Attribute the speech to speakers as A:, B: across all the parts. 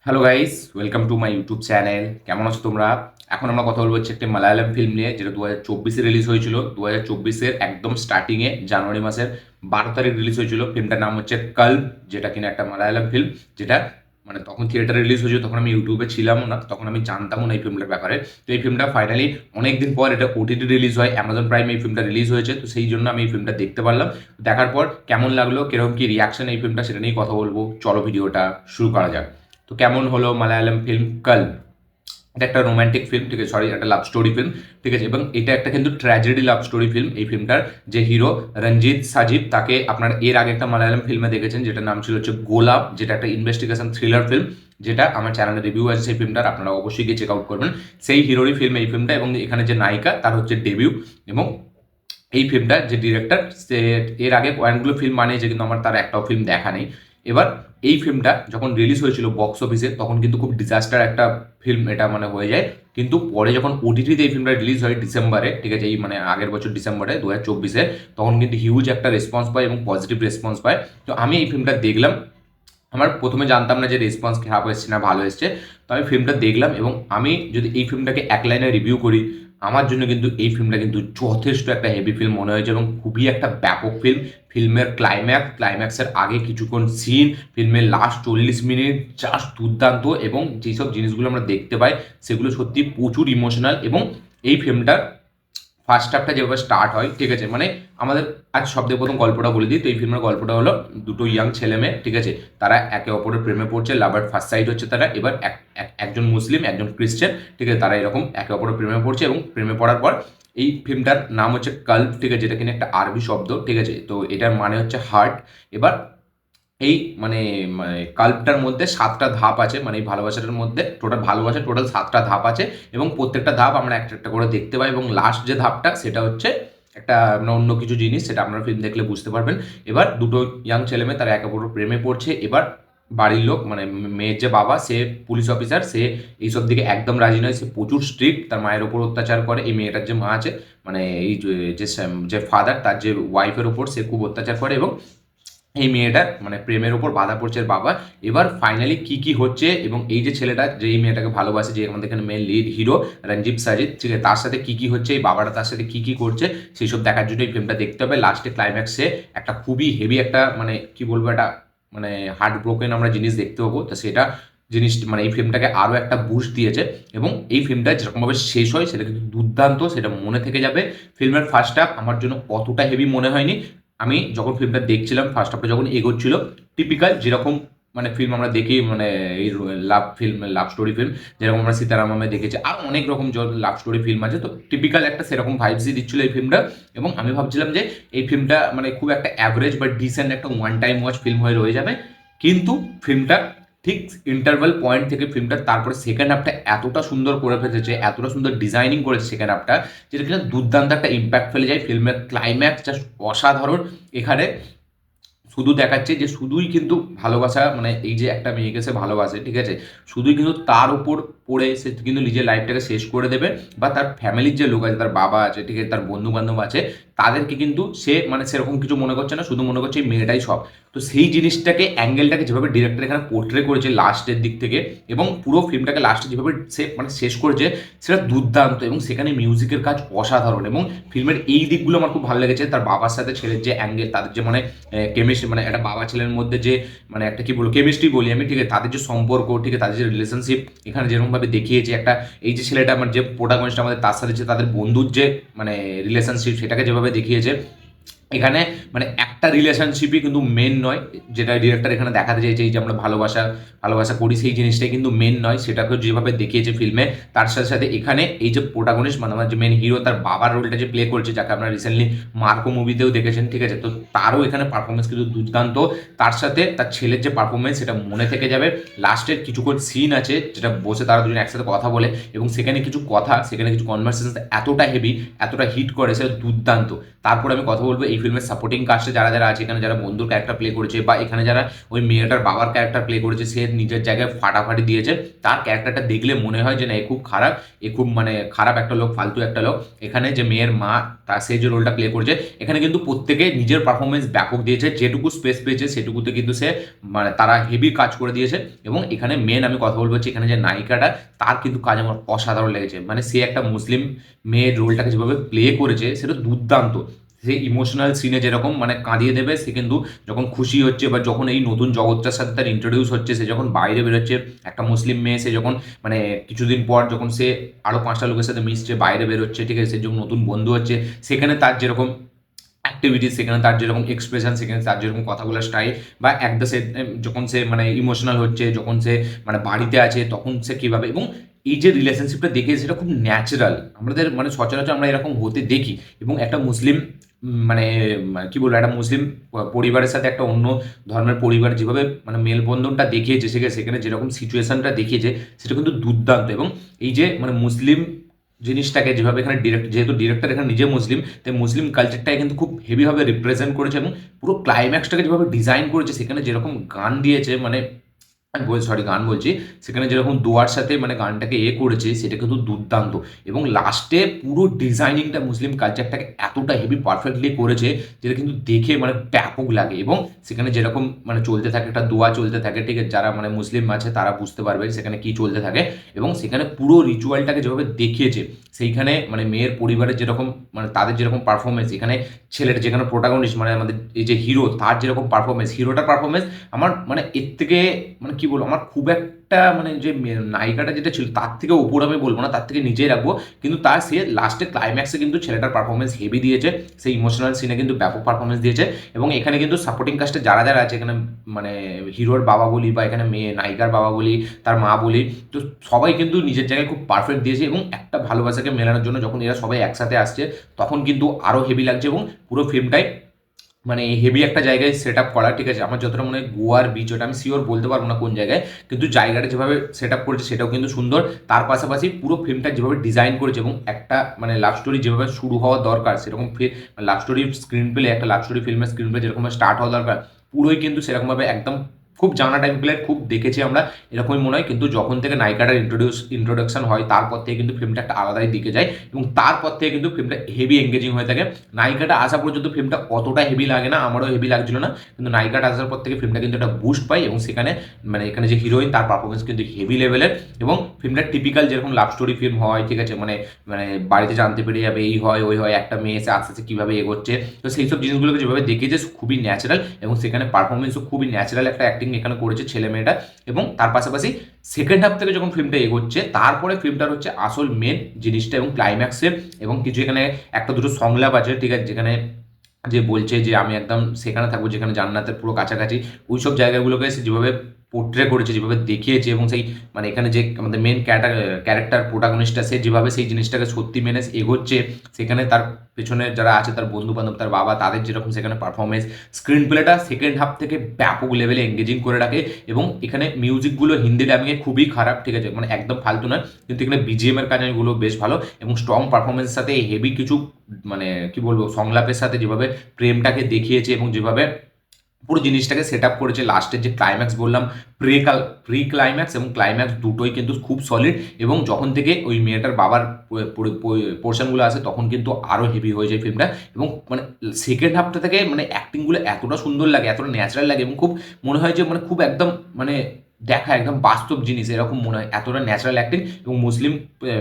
A: Hello guys, welcome to my YouTube channel. কেমন আছো তোমরা? এখন আমরা কথা বলবো হচ্ছে একটা মালায়ালাম ফিল্ম নিয়ে, যেটা 2024-এ রিলিজ হয়েছিল। 2024-এর একদম স্টার্টিংয়ে জানুয়ারি মাসের 12 তারিখ রিলিজ হয়েছিল। ফিল্মটার নাম হচ্ছে কাল্ব, যেটা কিনা একটা মালায়ালাম ফিল্ম। যেটা মানে তখন থিয়েটারে রিলিজ হয়েছিল, তখন আমি ইউটিউবে ছিলামও না, তখন আমি জানতামও না এই ফিল্মটার ব্যাপারে। তো এই ফিল্মটা ফাইনালি অনেকদিন পর এটা ওটিটি রিলিজ হয়, অ্যামাজন প্রাইম এই ফিল্মটা রিলিজ হয়েছে। তো সেই জন্য আমি এই ফিল্মটা দেখতে পারলাম। দেখার পর কেমন লাগলো, কিরকম কি রিয়াকশন এই ফিল্মটা, সেটা নিয়ে কথা বলবো। চলো ভিডিওটা শুরু করা যাক। তো কেমন হলো মালায়ালাম ফিল্ম কাল্ব? এটা একটা রোমান্টিক ফিল্ম, ঠিক আছে, সরি, একটা লাভ স্টোরি ফিল্ম, ঠিক আছে। এবং এটা একটা কিন্তু ট্র্যাজেডি লাভ স্টোরি ফিল্ম। এই ফিল্মটার যে হিরো রঞ্জিত সাজিব, তাকে আপনার এর আগে একটা মালায়ালাম ফিল্মে দেখেছেন, যেটা নাম ছিল হচ্ছে গোলাপ, যেটা একটা ইনভেস্টিগেশন থ্রিলার ফিল্ম, যেটা আমার চ্যানেলে রিভিউ আছে সেই ফিল্মটার, আপনারা অবশ্যই গিয়ে চেক আউট করবেন। সেই হিরোরই ফিল্ম এই ফিল্মটা, এবং এখানে যে নায়িকা তার হচ্ছে ডেবিউ। এবং এই ফিল্মটার যে ডিরেক্টর, সে এর আগে অনেকগুলো ফিল্ম বানিয়েছে, কিন্তু আমার তার একটাও ফিল্ম দেখা নেই। এবার এই ফিল্মটা যখন রিলিজ হয়েছিল বক্স অফিসে, তখন কিন্তু খুব ডিজাস্টার একটা ফিল্ম এটা মানে হয়ে যায়। কিন্তু পরে যখন ওটিটিতে এই ফিল্মটা রিলিজ হয় ডিসেম্বরে, ঠিক আছে, এই মানে আগের বছর ডিসেম্বরে 2024-এ, তখন কিন্তু হিউজ একটা রেসপন্স পায় এবং পজিটিভ রেসপন্স পায়। তো আমি এই ফিল্মটা দেখলাম। আমার প্রথমে জানতাম না যে রেসপন্স খারাপ এসছে না ভালো এসছে। তো আমি ফিল্মটা দেখলাম, এবং আমি যদি এই ফিল্মটাকে এক লাইনে রিভিউ করি, আমার জন্য কিন্তু এই ফিল্মটা কিন্তু যথেষ্ট একটা হেভি ফিল্ম মনে হয়েছে, এবং খুবই একটা ব্যাপক ফিল্ম। ফিল্মের ক্লাইম্যাক্সের আগে কিছুক্ষণ সিন, ফিল্মের লাস্ট 40 মিনিট জাস্ট দুর্দান্ত। এবং যেসব জিনিসগুলো আমরা দেখতে পাই সেগুলো সত্যি প্রচুর ইমোশনাল। এবং এই ফিল্মটার ফার্স্ট হাফটা যেভাবে স্টার্ট হয়, ঠিক আছে, মানে আমাদের আজ সব থেকে প্রথম গল্পটা বলে দিই। তো এই ফিল্মের গল্পটা হলো দুটো ইয়াং ছেলে মেয়ে, ঠিক আছে, তারা একে অপরের প্রেমে পড়ছে, লাভার ফার্স্ট সাইড হচ্ছে তারা। এবার একজন মুসলিম একজন খ্রিস্টান, ঠিক আছে, তারা এরকম একে অপরের প্রেমে পড়ছে, এবং প্রেমে পড়ার পর এই ফিল্মটার নাম হচ্ছে কাল্ব, ঠিক আছে, যেটা কিনা একটা আরবি শব্দ, ঠিক আছে। তো এটার মানে হচ্ছে হার্ট। এবার এই মানে মানে কাল্পটার মধ্যে 7টা ধাপ আছে, মানে এই ভালোবাসাটার মধ্যে টোটাল 7টা ধাপ আছে। এবং প্রত্যেকটা ধাপ আমরা একটা একটা করে দেখতে পাই, এবং লাস্ট যে ধাপটা সেটা হচ্ছে একটা মানে অন্য কিছু জিনিস, সেটা আপনারা ফিল্ম দেখলে বুঝতে পারবেন। এবার দুটো ইয়াং ছেলেমেয়ে তারা একে অপরের প্রেমে পড়ছে। এবার বাড়ির লোক মানে মেয়ের যে বাবা, সে পুলিশ অফিসার, সে এইসব দিকে একদম রাজি নয়, সে প্রচুর স্ট্রিক্ট, তার মায়ের ওপর অত্যাচার করে। এই মেয়েটার যে মা আছে, মানে এই যে ফাদার, তার যে ওয়াইফের ওপর সে খুব অত্যাচার করে। এবং এই মেয়েটার মানে প্রেমের ওপর বাধা পড়ছে এর বাবা। এবার ফাইনালি কি কি হচ্ছে, এবং এই যে ছেলেটা যে এই মেয়েটাকে ভালোবাসে, যে আমাদের এখানে মেন লিড হিরো রঞ্জিত সাজিদ, ঠিক আছে, তার সাথে কি কি হচ্ছে, এই বাবাটা তার সাথে কি কি করছে, সেই সব দেখার জন্য এই ফিল্মটা দেখতে হবে। লাস্টে ক্লাইম্যাক্সে একটা খুবই হেভি একটা মানে কি বলবো, একটা মানে হার্ট ব্রোকেন আমরা জিনিস দেখতে পাবো। তো সেটা জিনিস মানে এই ফিল্মটাকে আরও একটা বুস্ট দিয়েছে। এবং এই ফিল্মটা যেরকমভাবে শেষ হয় সেটা কিন্তু দুর্দান্ত, সেটা মনে থেকে যাবে। ফিল্মের ফার্স্ট হাফ আমার জন্য অতটা হেভি মনে হয়নি। আমি যখন ফিল্মটা দেখছিলাম, ফার্স্ট হাফটা যখন এগোচ্ছিল, টিপিক্যাল যেরকম মানে ফিল্ম আমরা দেখি, মানে এই লাভ স্টোরি ফিল্ম, যেরকম আমরা সীতারামে দেখেছি, আর অনেক রকম লাভ স্টোরি ফিল্ম আছে, তো টিপিক্যাল একটা সেরকম ভাইবসই দিচ্ছিল এই ফিল্মটা। এবং আমি ভাবছিলাম যে এই ফিল্মটা মানে খুব একটা অ্যাভারেজ বা ডিসেন্ট একটা ওয়ান টাইম ওয়াচ ফিল্ম হয়ে রয়ে যাবে। কিন্তু ফিল্মটা ঠিক ইন্টারভেল পয়েন্ট থেকে ফিল্মটা তারপরে সেকেন্ড হাফটা এতটা সুন্দর করে ফেলেছে, এতটা সুন্দর ডিজাইনিং করেছে সেকেন্ড হাফটা, যেটা কিনা দুর্দান্ত একটা ইম্প্যাক্ট ফেলে যায়। ফিল্মের ক্লাইম্যাক্স জাস্ট অসাধারণ। এখানে শুধু দেখাচ্ছে যে শুধুই কিন্তু ভালোবাসা, মানে এই যে একটা মেয়েকে সে ভালোবাসে, ঠিক আছে, শুধুই কিন্তু তার উপর পড়ে সে কিন্তু নিজের লাইফটাকে শেষ করে দেবে, বা তার ফ্যামিলির যে লোক আছে, তার বাবা আছে, ঠিক আছে, তার বন্ধু বান্ধব আছে, তাদেরকে কিন্তু সে মানে সেরকম কিছু মনে করছে না, শুধু মনে করছে এই মেয়েটাই সব। তো সেই জিনিসটাকে অ্যাঙ্গেলটাকে যেভাবে ডিরেক্টর এখানে পোর্ট্রে করেছে লাস্টের দিক থেকে, এবং পুরো ফিল্মটাকে লাস্টে যেভাবে সে মানে শেষ করেছে, সেটা দুর্দান্ত। এবং সেখানে মিউজিকের কাজ অসাধারণ। এবং ফিল্মের এই দিকগুলো আমার খুব ভালো লেগেছে। তার বাবার সাথে ছেলের যে অ্যাঙ্গেল, তাদের যে মানে কেমিস্ট্রি, মানে একটা বাবা ছেলের মধ্যে যে মানে একটা কি বলবো কেমিস্ট্রি বলি আমি, ঠিক আছে, তাদের যে সম্পর্ক, ঠিক আছে, তাদের যে রিলেশনশিপ এখানে যেরকমভাবে দেখিয়েছে, একটা এই যে ছেলেটা আমার যে প্রোটাগনিস্ট আমাদের, তার সাথে যে তাদের বন্ধুর যে মানে রিলেশনশিপ, সেটাকে যেভাবে দেখিয়েছে এখানে, মানে একটা রিলেশনশিপই কিন্তু মেন নয়, যেটা ডিরেক্টর এখানে দেখাতে চাইছে, এই যে আমরা ভালোবাসা ভালোবাসা করি, সেই জিনিসটাই কিন্তু মেন নয়, সেটাকে যেভাবে দেখিয়েছে ফিল্মে। তার সাথে সাথে এখানে এই যে প্রোটাগনিস্ট মানে আমার যে মেন হিরো, তার বাবার রোলটা যে প্লে করেছে, যাকে আপনারা রিসেন্টলি মার্কো মুভিতেও দেখেছেন, ঠিক আছে, তো তারও এখানে পারফরমেন্স কিন্তু দুর্দান্ত। তার সাথে তার ছেলের যে পারফরমেন্স, সেটা মনে থেকে যাবে। লাস্টের কিছুক্ষণ সিন আছে যেটা বসে তারা দুজন একসাথে কথা বলে, এবং সেখানে কিছু কথা, সেখানে কিছু কনভারসেশন এতটা হেভি, এতটা হিট করে, সেটা দুর্দান্ত। তারপর আমি কথা বলবো এই ফিল্মের সাপোর্টিং কাস্টে যারা যারা আছে, এখানে যারা বন্ধুর ক্যারেক্টার প্লে করেছে বা এখানে যারা ওই মেয়েটার বাবার ক্যারেক্টার প্লে করেছে, সে নিজের জায়গায় ফাটাফাটি দিয়েছে। তার ক্যারেক্টারটা দেখলে মনে হয় যে না এ খুব খারাপ, এ খুব মানে খারাপ একটা লোক, ফালতু একটা লোক। এখানে যে মেয়ের মা, তার সে যে রোলটা প্লে করছে, এখানে কিন্তু প্রত্যেকে নিজের পারফরমেন্স ব্যাপক দিয়েছে, যেটুকু স্পেস পেয়েছে সেটুকুতে কিন্তু সে মানে তারা হেভি কাজ করে দিয়েছে। এবং এখানে মেন আমি কথা বলবো হচ্ছে এখানে যে নায়িকাটা, তার কিন্তু কাজ আমার অসাধারণ লেগেছে। মানে সে একটা মুসলিম মেয়ের রোলটাকে যেভাবে প্লে করেছে সেটা দুর্দান্ত। সে ইমোশনাল সিনে যেরকম মানে কাঁদিয়ে দেবে, সে কিন্তু যখন খুশি হচ্ছে বা যখন এই নতুন জগৎটার সাথে তার ইন্ট্রোডিউস হচ্ছে, সে যখন বাইরে বেরোচ্ছে একটা মুসলিম মেয়ে, সে যখন মানে কিছুদিন পর যখন সে আরও 5টা লোকের সাথে মিশছে, বাইরে বেরোচ্ছে, ঠিক আছে, সে যখন নতুন বন্ধু হচ্ছে, সেখানে তার যেরকম অ্যাক্টিভিটিস, সেখানে তার যেরকম এক্সপ্রেশন, সেখানে তার যেরকম কথা বলার স্টাইল, বা অ্যাট দ্য সেম যখন সে মানে ইমোশনাল হচ্ছে, যখন সে মানে বাড়িতে আছে তখন সে কীভাবে, এবং এই যে রিলেশনশিপটা দেখে সেটা খুব ন্যাচারাল। আমাদের মানে সচরাচর আমরা এরকম হতে দেখি। এবং একটা মুসলিম মানে কি বলবো, একটা মুসলিম পরিবারের সাথে একটা অন্য ধর্মের পরিবার যেভাবে মানে মেলবন্ধনটা দেখিয়েছে, সেখানে যেরকম সিচুয়েশনটা দেখিয়েছে সেটা কিন্তু দুর্দান্ত। এবং এই যে মানে মুসলিম জিনিসটাকে যেভাবে এখানে যেহেতু ডিরেক্টর এখানে নিজে মুসলিম, তাই মুসলিম কালচারটাকে কিন্তু খুব হেভিভাবে রিপ্রেজেন্ট করেছে। এবং পুরো ক্লাইম্যাক্সটাকে যেভাবে ডিজাইন করেছে, সেখানে যেরকম গান দিয়েছে, মানে গান বলছি, সেখানে যেরকম দোয়ার সাথে মানে গানটাকে করেছে, সেটা কিন্তু দুর্দান্ত। এবং লাস্টে পুরো ডিজাইনিংটা মুসলিম কালচারটাকে এতটা হেভি পারফেক্টলি করেছে, যেটা কিন্তু দেখে মানে ব্যাপক লাগে। এবং সেখানে যেরকম মানে চলতে থাকে, একটা দোয়া চলতে থাকে, ঠিক আছে, যারা মানে মুসলিম আছে তারা বুঝতে পারবে সেখানে কি চলতে থাকে। এবং সেখানে পুরো রিচুয়ালটাকে যেভাবে দেখিয়েছে, সেইখানে মানে মেয়ের পরিবারের যেরকম মানে তাদের যেরকম পারফরমেন্স, এখানে ছেলের যেখানে প্রোটাগনিস্ট মানে আমাদের এই যে হিরো, তার যেরকম পারফরমেন্স, হিরোটার পারফরমেন্স আমার মানে এর থেকে মানে কি বলবো, আমার খুব একটা মানে যে নায়িকাটা যেটা ছিল তার থেকে উপর আমি বলবো না, তার থেকে নিচেই রাখবো। কিন্তু তার সে লাস্টে ক্লাইম্যাক্সে কিন্তু ছেলেটার পারফরমেন্স হেভি দিয়েছে, সেই ইমোশনাল সিনে কিন্তু ব্যাপক পারফরমেন্স দিয়েছে। এবং এখানে কিন্তু সাপোর্টিং কাস্টে যারা যারা আছে, এখানে মানে হিরোর বাবা বলি বা এখানে মেয়ে নায়িকার বাবা বলি, তার মা বলি, তো সবাই কিন্তু নিজের জায়গায় খুব পারফেক্ট দিয়েছে। এবং একটা ভালোবাসাকে মেলানোর জন্য যখন এরা সবাই একসাথে আসছে, তখন কিন্তু আরও হেভি লাগছে। এবং পুরো ফিল্মটাই মানে হেভি একটা জায়গায় সেট আপ করা, ঠিক আছে। আমার যতটা মনে হয় গোয়ার বিচ, ওটা আমি শিওর বলতে পারবো না কোন জায়গায়, কিন্তু জায়গাটা যেভাবে সেট আপ করেছে সেটাও কিন্তু সুন্দর। তার পাশাপাশি পুরো ফিল্মটা যেভাবে ডিজাইন করেছে, এবং একটা মানে লাভ স্টোরি যেভাবে শুরু হওয়া দরকার, সেরকম লাভ স্টোরি স্ক্রিন প্লে, একটা লাভ স্টোরি ফিল্মের স্ক্রিন প্লে যেরকম স্টার্ট হওয়া দরকার, পুরোই কিন্তু সেরকমভাবে একদম খুব জানা টাইম প্লে খুব দেখেছি আমরা, এরকমই মনে হয়। কিন্তু যখন থেকে নায়িকাটার ইন্ট্রোডাকশন হয়, তারপর থেকে কিন্তু ফিল্মটা একটা আলাদাই দিকে যায়। এবং তারপর থেকে কিন্তু ফিল্মটা হেভি এঙ্গেজিং হয়ে থাকে। নায়িকাটা আসা পর্যন্ত ফিল্মটা অতটা হেভি লাগে না, আমারও হেভি লাগছিল না, কিন্তু নায়িকাটা আসার পর থেকে ফিল্মটা কিন্তু একটা বুস্ট পায়। এবং সেখানে মানে এখানে যে হিরোইন, তার পারফরমেন্স কিন্তু হেভি লেভেলের। এবং ফিল্মটা টিপিক্যাল যেরকম লাভ স্টোরি ফিল্ম হয়, ঠিক আছে, মানে মানে বাড়িতে জানতে পেরে যাবে, এই হয় ওই হয়, একটা মেয়ে এসে আস্তে আস্তে কীভাবে এগোচ্ছে, তো সেই সব জিনিসগুলোকে যেভাবে দেখিয়েছে খুবই ন্যাচারাল। এবং সেখানে পারফরমেন্সও খুবই ন্যাচারাল একটা অ্যাক্টিং এখানে করেছে ছেলে মেয়েটা। এবং তার পাশাপাশি সেকেন্ড হাফ থেকে যখন ফিল্মটা এগোচ্ছে, তারপরে ফিল্মটার হচ্ছে আসল মেন জিনিসটা এবং ক্লাইম্যাক্সে, এবং কিছু এখানে একটা দুটো সংলাপ আছে, ঠিক আছে, যেখানে যে বলছে যে আমি একদম সেখানে থাকবো যেখানে জান্নাতের পুরো কাছাকাছি, ওই সব জায়গাগুলোকে সে যেভাবে পোর্ট্রে করেছে, যেভাবে দেখিয়েছে, এবং সেই মানে এখানে যে আমাদের মেন ক্যারেক্টার প্রোটাগনিস্টটা, সে যেভাবে সেই জিনিসটাকে সত্যি মেনে এগোচ্ছে, সেখানে তার পেছনে যারা আছে, তার বন্ধু বান্ধব, তার বাবা, তাদের যেরকম সেখানে পারফরমেন্স, স্ক্রিন প্লেটা সেকেন্ড হাফ থেকে ব্যাপক লেভেলে এঙ্গেজিং করে রাখে। এবং এখানে মিউজিকগুলো হিন্দি ডাবিংয়ে খুবই খারাপ, ঠিক আছে, মানে একদম ফালতু নয়, কিন্তু এখানে বিজিএমের কাজগুলো বেশ ভালো। এবং স্ট্রং পারফরমেন্সের সাথে হেভি কিছু মানে কি বলবো সংলাপের সাথে যেভাবে প্রেমটাকে দেখিয়েছে, এবং যেভাবে পুরো জিনিসটাকে সেট আপ করেছে, লাস্টের যে ক্লাইম্যাক্স বললাম, প্রি ক্লাইম্যাক্স এবং ক্লাইম্যাক্স দুটোই কিন্তু খুব সলিড। এবং যখন থেকে ওই মেয়েটার বাবার পোর্শনগুলো আসে, তখন কিন্তু আরও হেভি হয়ে যায় ফিল্মটা। এবং মানে সেকেন্ড হাফটা থেকে মানে অ্যাক্টিংগুলো এতটা সুন্দর লাগে, এতটা ন্যাচারাল লাগে, এবং খুব মনে হয় যে মানে খুব একদম মানে দেখা একদম বাস্তব জিনিস এরকম মনে হয়, এতটা ন্যাচারাল অ্যাক্টিং। এবং মুসলিম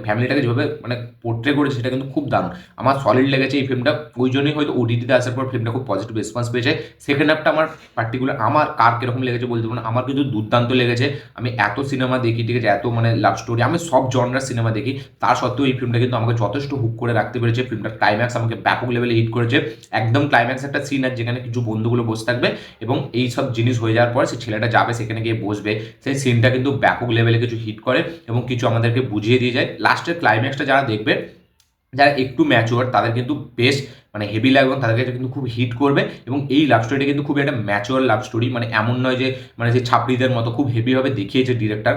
A: ফ্যামিলিটাকে যেভাবে মানে পোর্ট্রে করেছে, সেটা কিন্তু খুব দারুণ, আমার সলিড লেগেছে এই ফিল্মটা। ওই জন্যই হয়তো ওটিটিতে আসার পর ফিল্মটা খুব পজিটিভ রেসপন্স পেয়েছে। সেকেন্ড হাফটা আমার পার্টিকুলার, আমার কার কীরকম লেগেছে বলতে পারবো না, আমার কিন্তু দুর্দান্ত লেগেছে। আমি এত সিনেমা দেখি, ঠিক আছে, এত মানে লাভ স্টোরি, আমি সব জনরার সিনেমা দেখি, তা সত্ত্বেও এই ফিল্মটা কিন্তু আমাকে যথেষ্ট হুক করে রাখতে পেরেছে। ফিল্মটার ক্লাইম্যাক্স আমাকে ব্যাপক লেভেলে হিট করেছে। একদম ক্লাইম্যাক্স একটা সিন আছে যেখানে কিছু বন্ধুগুলো বসে থাকবে, এবং এই সব জিনিস হয়ে যাওয়ার পর সে ছেলেটা যাবে সেখানে গিয়ে বসবে, সেই সিনটা কিন্তু ব্যাপক লেভেলে কিছু হিট করে, এবং কিছু আমাদেরকে বুঝিয়ে দিয়ে যায়। লাস্টের ক্লাইম্যাক্সটা যারা দেখবে, যারা একটু ম্যাচিওর, তাদের কিন্তু বেশ মানে হেভি লাগবে, এবং তাদের কাছে কিন্তু খুব হিট করবে। এবং এই লাভ স্টোরিটা কিন্তু খুব একটা ম্যাচিওর লাভ স্টোরি, মানে এমন নয় যে মানে সেই ছাপড়িদের মতো খুব হেভিভাবে দেখিয়েছে ডিরেক্টর,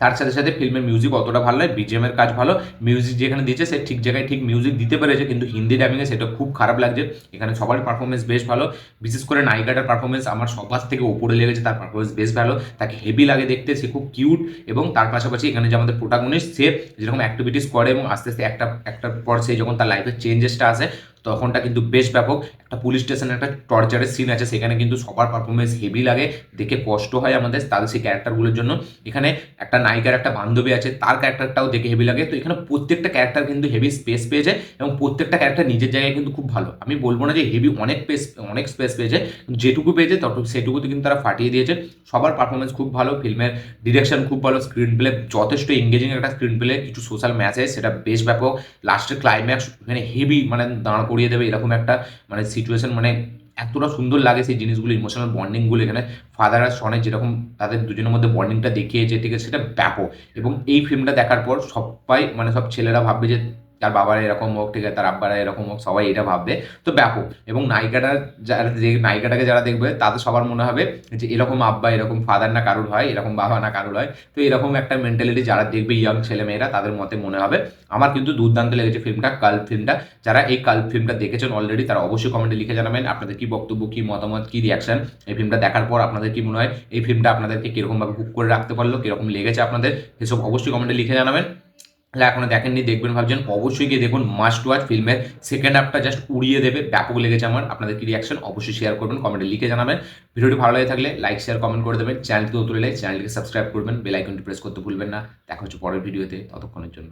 A: তার সাথে সাথে ফিল্মের মিউজিক অতটা ভালো নয়, বিজিএম এর কাজ ভালো, মিউজিক যেখানে দিচ্ছে সে ঠিক জায়গায় ঠিক মিউজিক দিতে পেরেছে, কিন্তু হিন্দি ডাবিংয়ে সেটা খুব খারাপ লাগছে। এখানে সবার পারফরমেন্স বেশ ভালো, বিশেষ করে নায়িকাটার পারফরমেন্স আমার সবার থেকে উপরে লেগেছে, তার পারফরমেন্স বেশ ভালো, তাকে হেভি লাগে দেখতে, সে খুব কিউট। এবং তার পাশাপাশি এখানে যে আমাদের প্রোটাগনিস্ট, সে যেরকম অ্যাক্টিভিটিস করে এবং আস্তে আস্তে একটার পর সে যখন তার লাইফের চেঞ্জেসটা আসে তখনটা কিন্তু বেশ ব্যাপক। একটা পুলিশ স্টেশনে একটা টর্চারের সিন আছে, সেখানে কিন্তু সবার পারফরমেন্স হেভি লাগে, দেখে কষ্ট হয় আমাদের তাদের সেই ক্যারেক্টারগুলোর জন্য। এখানে একটা নায়িকার একটা বান্ধবী আছে, তার ক্যারেক্টারটাও দেখে হেভি লাগে। তো এখানে প্রত্যেকটা ক্যারেক্টার কিন্তু হেভি স্পেস পেয়েছে এবং প্রত্যেকটা ক্যারেক্টার নিজের জায়গায় কিন্তু খুব ভালো। আমি বলবো না যে হেভি অনেক স্পেস পেয়েছে, যেটুকু পেয়েছে সেটুকুতে কিন্তু তারা ফাটিয়ে দিয়েছে। সবার পারফরমেন্স খুব ভালো, ফিল্মের ডিরেকশন খুব ভালো, স্ক্রিন প্লে যথেষ্ট এঙ্গেজিং একটা স্ক্রিন প্লে, কিছু সোশ্যাল ম্যাসেজ সেটা বেশ ব্যাপক। লাস্টের ক্লাইম্যাক্স মানে হেভি, মানে দাঁড় করিয়ে দেবে এরকম একটা মানে সিচুয়েশন, মানে এতটা সুন্দর লাগে সেই জিনিসগুলো, ইমোশনাল বন্ডিংগুলো এখানে ফাদার আর সনের যেরকম তাদের দুজনের মধ্যে বন্ডিংটা দেখিয়েছে, ঠিক আছে, সেটা ব্যাপক। এবং এই ফিল্মটা দেখার পর সবাই মানে সব ছেলেরা ভাববে যে তার বাবারা এরকম হোক, ঠিক আছে, তার আব্বারা এরকম হোক, সবাই এটা ভাববে। তো ব্যাপক। এবং নায়িকাটা যারা যে নায়িকাটাকে যারা দেখবে তাদের সবার মনে হবে যে এরকম আব্বা এরকম ফাদার না কারুর হয়, এরকম বাবা না কারুর হয়। তো এরকম একটা মেন্টালিটি যারা দেখবে ইয়াং ছেলেমেয়েরা তাদের মতে মনে হবে। আমার কিন্তু দুর্দান্ত লেগেছে ফিল্মটা, কাল্ট ফিল্মটা। যারা এই কাল্ট ফিল্মটা দেখেছেন অলরেডি তারা অবশ্যই কমেন্টে লিখে জানাবেন আপনাদের কি বক্তব্য, কি মতামত, কি রিয়াকশন এই ফিল্মটা দেখার পর আপনাদের কি মনে হয়, এই ফিল্মটা আপনাদেরকে কিরকমভাবে হুক করে রাখতে পারলো, কিরকম লেগেছে আপনাদের, এসব অবশ্যই কমেন্টে লিখে জানাবেন। তাহলে এখনো দেখেননি, দেখবেন ভাবছেন, অবশ্যই গিয়ে দেখুন, মাস্ট ওয়াচ। ফিল্মের সেকেন্ড হাফটা জাস্ট উড়িয়ে দেবে, ব্যাপক লেগেছে আমার। আপনাদের কি রিয়াকশন অবশ্যই শেয়ার করবেন, কমেন্টে লিখে জানাবেন। ভিডিওটি ভালো লাগে থাকলে লাইক শেয়ার কমেন্ট করে দেবেন, চ্যানেলটি নতুন হলে চ্যানেলটিকে সাবস্ক্রাইব করবেন, বেল আইকনটি প্রেস করতে ভুলবেন না। দেখা হচ্ছে পরের ভিডিওতে, ততক্ষণের জন্য।